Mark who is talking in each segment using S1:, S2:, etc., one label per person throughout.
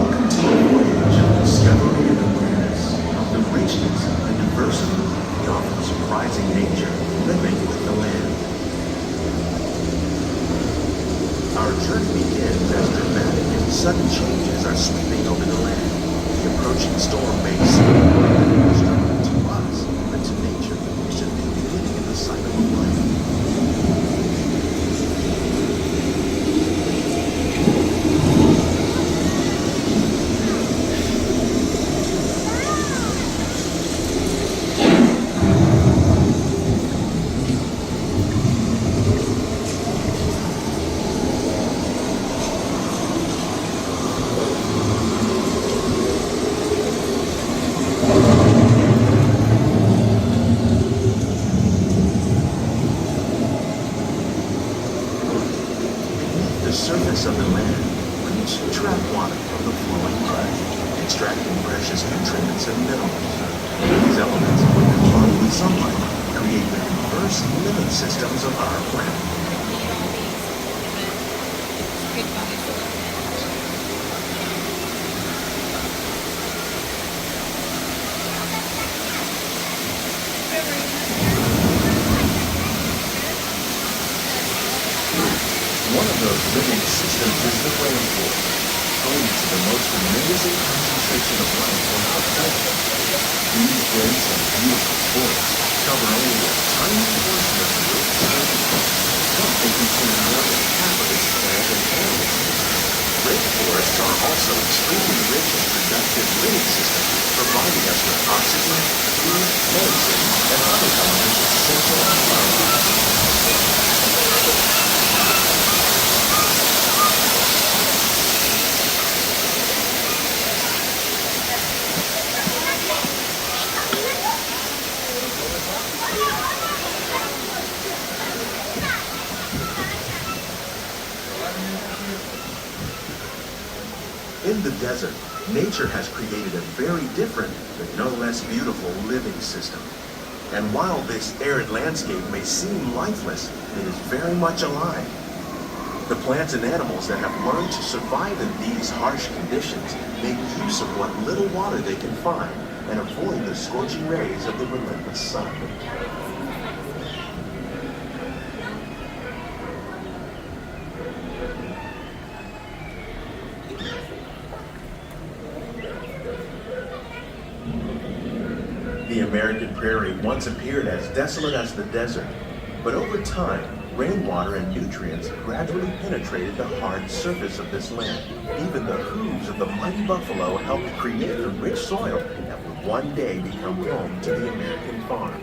S1: Welcome to the voyage of discovery and awareness of the richness and diversity the often surprising nature living with the land. Our journey begins as dramatic and sudden changes are sweeping over the land. The approaching storm may seem more destructive to us, but to nature it should be the beginning of the cycle of life. The surface of the land, roots trap water from the flowing mud, extracting precious nutrients and minerals. These elements, when combined with sunlight, create the diverse living systems of our planet. One of those living systems is the rainforest, home to the most amazing concentration of life on our planet. These dense and beautiful forests cover only a tiny portion of the Earth's surface, but they contain more than half of its plant and animal system. Rainforests are also extremely rich and productive living systems, providing us with oxygen, food, medicine, and other elements essential to our lives. In the desert, nature has created a very different, but no less beautiful living system. And while this arid landscape may seem lifeless, it is very much alive. The plants and animals that have learned to survive in these harsh conditions make use of what little water they can find and avoid the scorching rays of the relentless sun. The American prairie once appeared as desolate as the desert, but over time, rainwater and nutrients gradually penetrated the hard surface of this land. Even the hooves of the mighty buffalo helped create the rich soil that would one day become home to the American farm.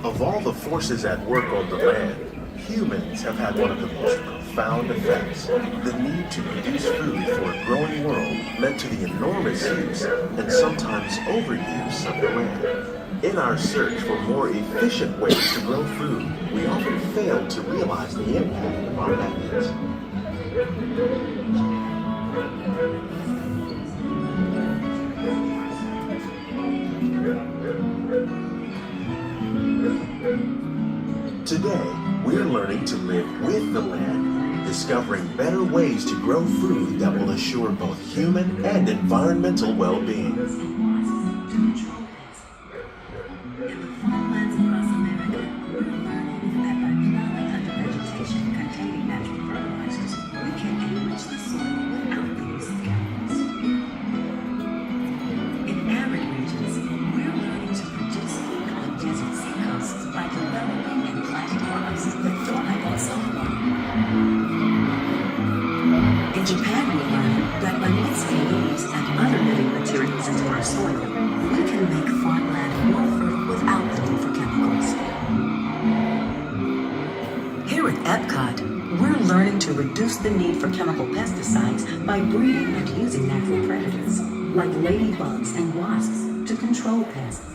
S1: Of all the forces at work on the land, humans have had one of the most profound effects. The need to produce food for a growing world led to the enormous use and sometimes overuse of the land. In our search for more efficient ways to grow food, we often fail to realize the impact of our methods. Today, we're learning to live with the land, discovering better ways to grow food that will assure both human and environmental well-being.
S2: In Japan, we learned that by mixing leaves and other living materials into our soil, we can make farmland more fertile without the need for chemicals. Here at EPCOT, we're learning to reduce the need for chemical pesticides by breeding and using natural predators, like ladybugs and wasps, to control pests.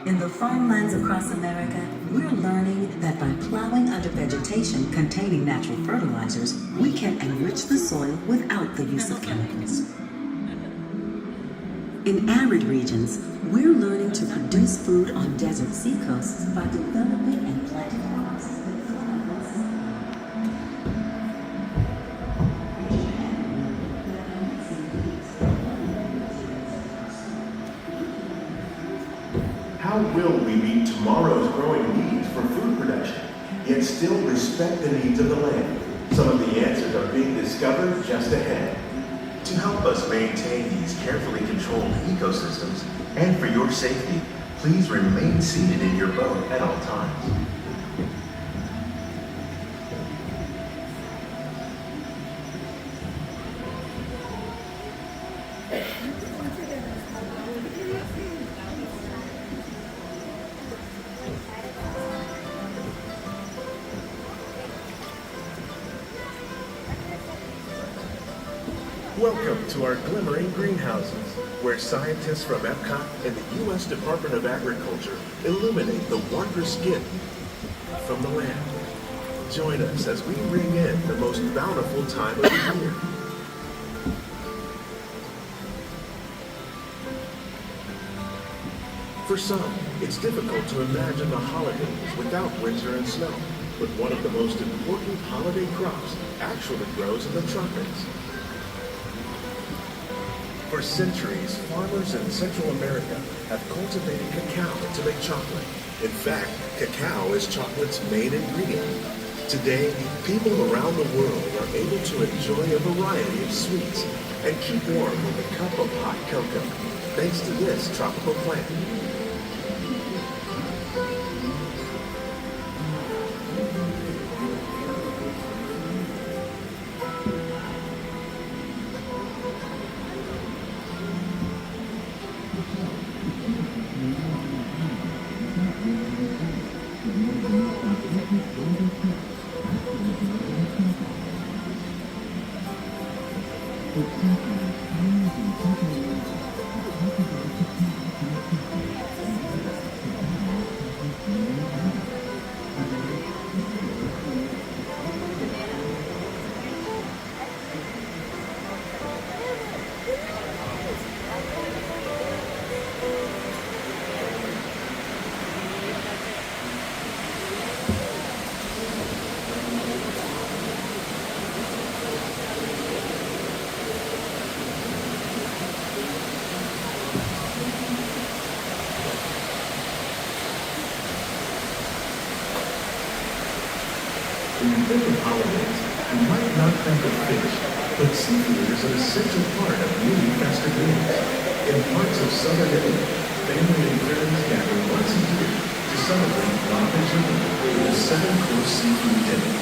S2: In the farmlands across America, we're learning that by plowing under vegetation containing natural fertilizers, we can enrich the soil without the use of chemicals. In arid regions, we're learning to produce food on desert seacoasts by developing and planting crops that thrive on sun.
S3: How will we meet tomorrow's growing needs for food production, yet still respect the needs of the land? Some of the answers are being discovered just ahead. To help us maintain these carefully controlled ecosystems, and for your safety, please remain seated in your boat at all times. Welcome to our Glimmering greenhouses, where scientists from EPCOT and the U.S. Department of Agriculture illuminate the wondrous gift from the land. Join us as we ring in the most bountiful time of the year. For some, it's difficult to imagine the holidays without winter and snow, but one of the most important holiday crops actually grows in the tropics. For centuries, farmers in Central America have cultivated cacao to make chocolate. In fact, cacao is chocolate's main ingredient. Today, people around the world are able to enjoy a variety of sweets and keep warm with a cup of hot cocoa, thanks to this tropical plant. When you think of holidays, you might not think of fish, but seafood is an essential part of many festive meals. In parts of southern Italy, family and friends gather once a year to celebrate lava giorni with a 7-course seafood dinner.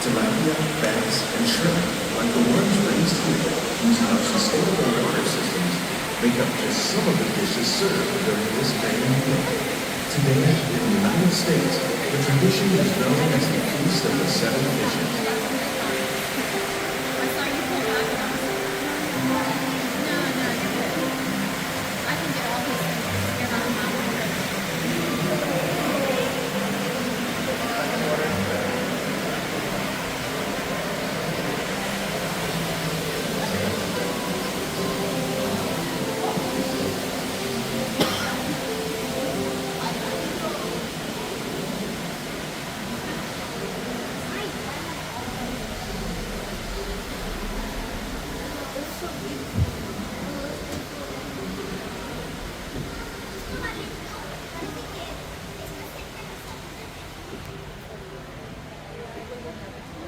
S3: Tilapia, bass, and shrimp, like the ones raised here, using our sustainable water systems, make up just some of the dishes served during this family meal. Today, in the United States, the tradition is known as the Feast of the Seven Fishes.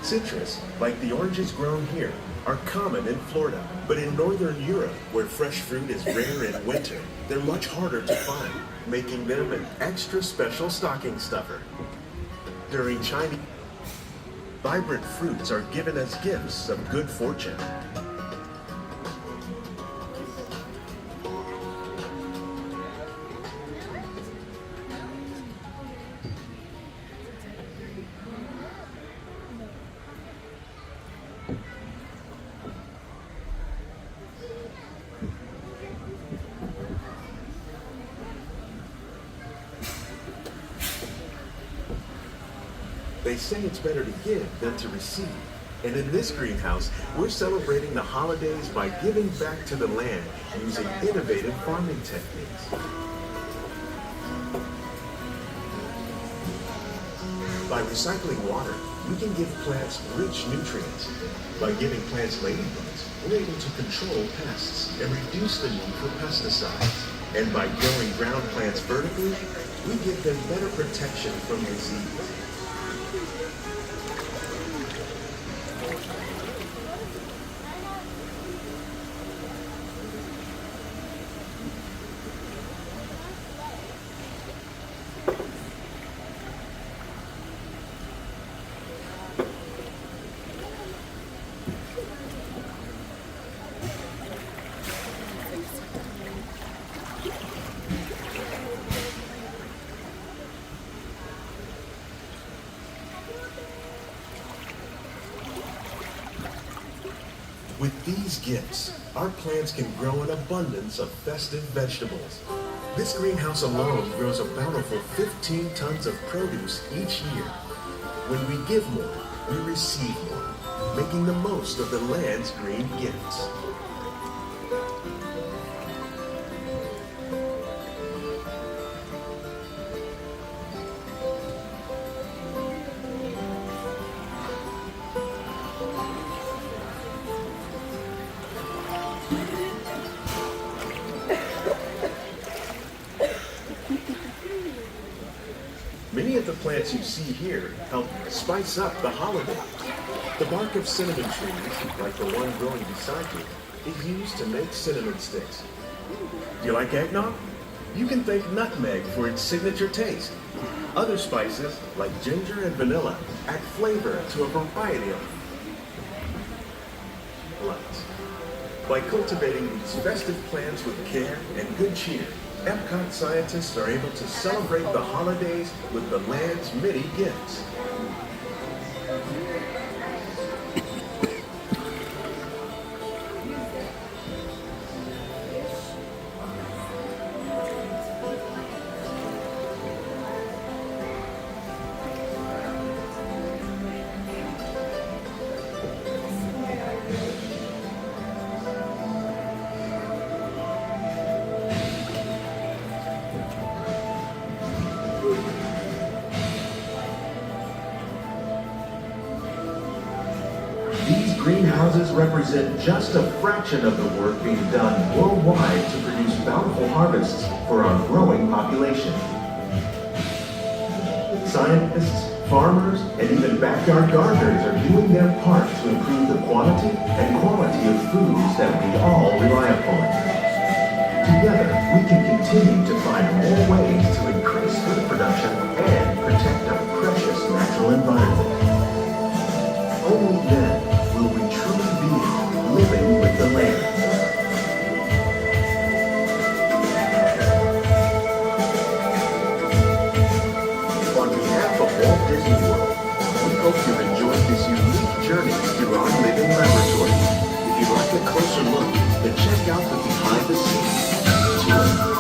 S3: Citrus, like the oranges grown here, are common in Florida, but in Northern Europe, where fresh fruit is rare in winter, they're much harder to find, making them an extra special stocking stuffer. During Chinese, vibrant fruits are given as gifts of good fortune. say it's better to give than to receive. And in this greenhouse, we're celebrating the holidays by giving back to the land using innovative farming techniques. By recycling water, we can give plants rich nutrients. By giving plants ladybugs, we're able to control pests and reduce the need for pesticides. And by growing ground plants vertically, we give them better protection from disease. With these gifts, our plants can grow an abundance of festive vegetables. This greenhouse alone grows a bountiful 15 tons of produce each year. When we give more, we receive more, making the most of the land's green gifts. Many of the plants you see here help spice up the holiday. The bark of cinnamon trees, like the one growing beside you, is used to make cinnamon sticks. Do you like eggnog? You can thank nutmeg for its signature taste. Other spices, like ginger and vanilla, add flavor to a variety of plants. By cultivating these festive plants with care and good cheer, EPCOT scientists are able to celebrate the holidays with the land's many gifts. These greenhouses represent just a fraction of the work being done worldwide to produce bountiful harvests for our growing population. Scientists, farmers, and even backyard gardeners are doing their part to improve the quantity and quality of foods that we all rely upon. Together, we can continue to find more ways to increase food production and protect our precious natural environment. Only then will we truly be living with the land. On behalf of Walt Disney World, we hope you've enjoyed this unique journey through our living laboratory. If you'd like a closer look, then check out the behind the scenes tour.